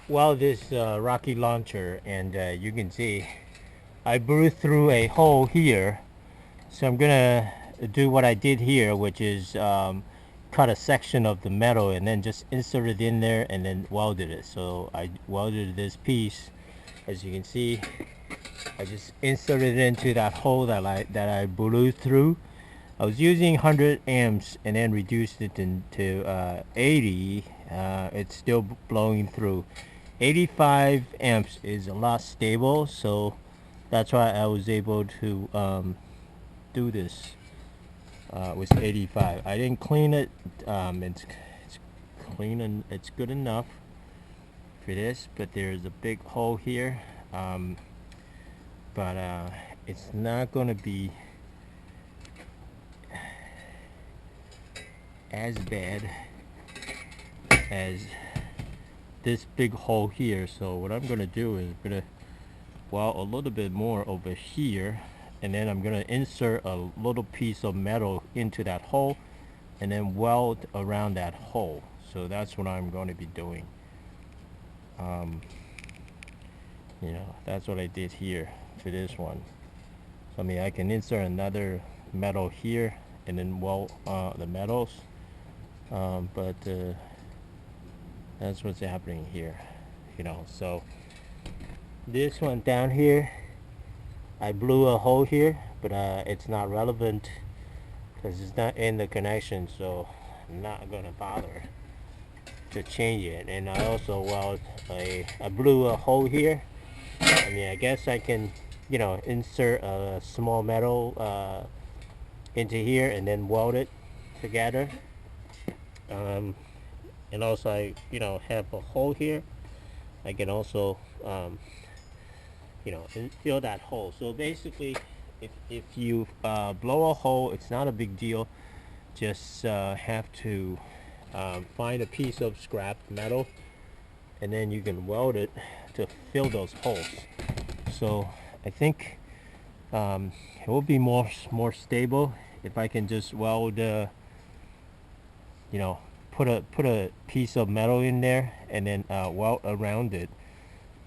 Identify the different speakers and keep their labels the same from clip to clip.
Speaker 1: weld this rocket launcher, and you can see I blew through a hole here. So I'm gonna do what I did here, which is cut a section of the metal and then just insert it in there and then welded it. So I welded this piece. As you can see, I just inserted it into that hole that I blew through. I was using 100 amps and then reduced it into 80. It's still blowing through. 85 amps is a lot stable, so that's why I was able to do this with 85. I didn't clean it. It's clean and it's good enough for this, but there's a big hole here. But it's not going to be as bad as this big hole here. So what I'm going to do is I'm going to weld a little bit more over here, and then I'm going to insert a little piece of metal into that hole and then weld around that hole. So that's what I'm going to be doing. You know, that's what I did here for this one. So I mean, I can insert another metal here and then weld the metals, but that's what's happening here, you know. So this one down here, I blew a hole here, but it's not relevant because it's not in the connection, so I'm not gonna bother to change it. And I also weld I blew a hole here. I mean, I guess I can, you know, insert a small metal into here and then weld it together. And also I, you know, have a hole here. I can also, you know, fill that hole. So basically, if you blow a hole, it's not a big deal. Just have to find a piece of scrap metal, and then you can weld it to fill those holes. So I think it will be more stable if I can just weld, you know, put a piece of metal in there and then weld around it,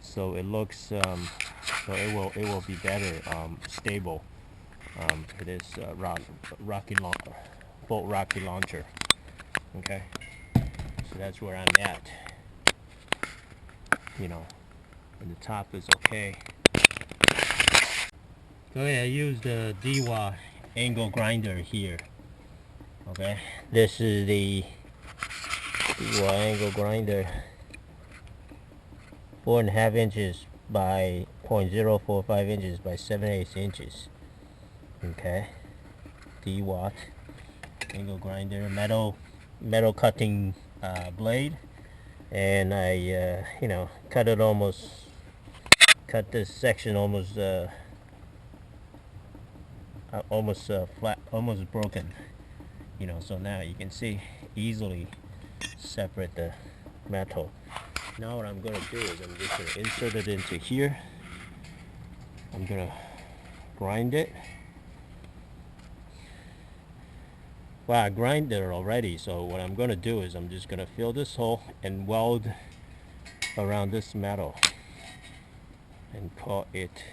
Speaker 1: so it looks so it will be better stable for this bolt rocket launcher. Okay, so that's where I'm at. You know, and the top is okay. So yeah, I used the DWA angle grinder here. Okay, this is the DWA angle grinder, 4.5 inches by 0.045 inches by 7/8 inches. Okay, DWA angle grinder, metal cutting blade, and I you know, cut this section almost flat, almost broken, you know. So now you can see easily separate the metal. Now what I'm going to do is I'm just going to insert it into here. I'm going to grind it. Well, I grinded it already, so what I'm going to do is I'm just going to fill this hole and weld around this metal and call it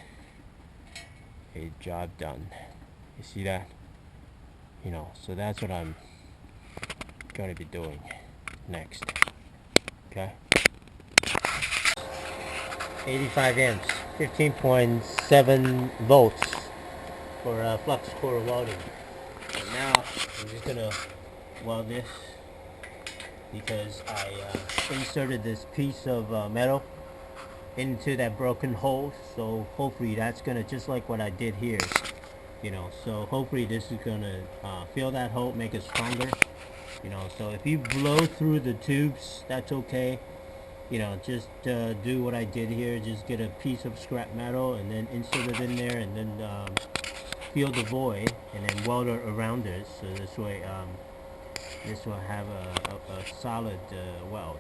Speaker 1: a job done. You see that? You know, so that's what I'm going to be doing next. Okay, 85 amps, 15.7 volts for flux core welding. And now I'm just gonna weld this because I inserted this piece of metal into that broken hole. So hopefully that's gonna, just like what I did here, you know, so hopefully this is gonna fill that hole, make it stronger, you know. So if you blow through the tubes, that's okay, you know. Just do what I did here. Just get a piece of scrap metal and then insert it in there, and then fill the void and then weld it around it, so this way this will have a solid weld.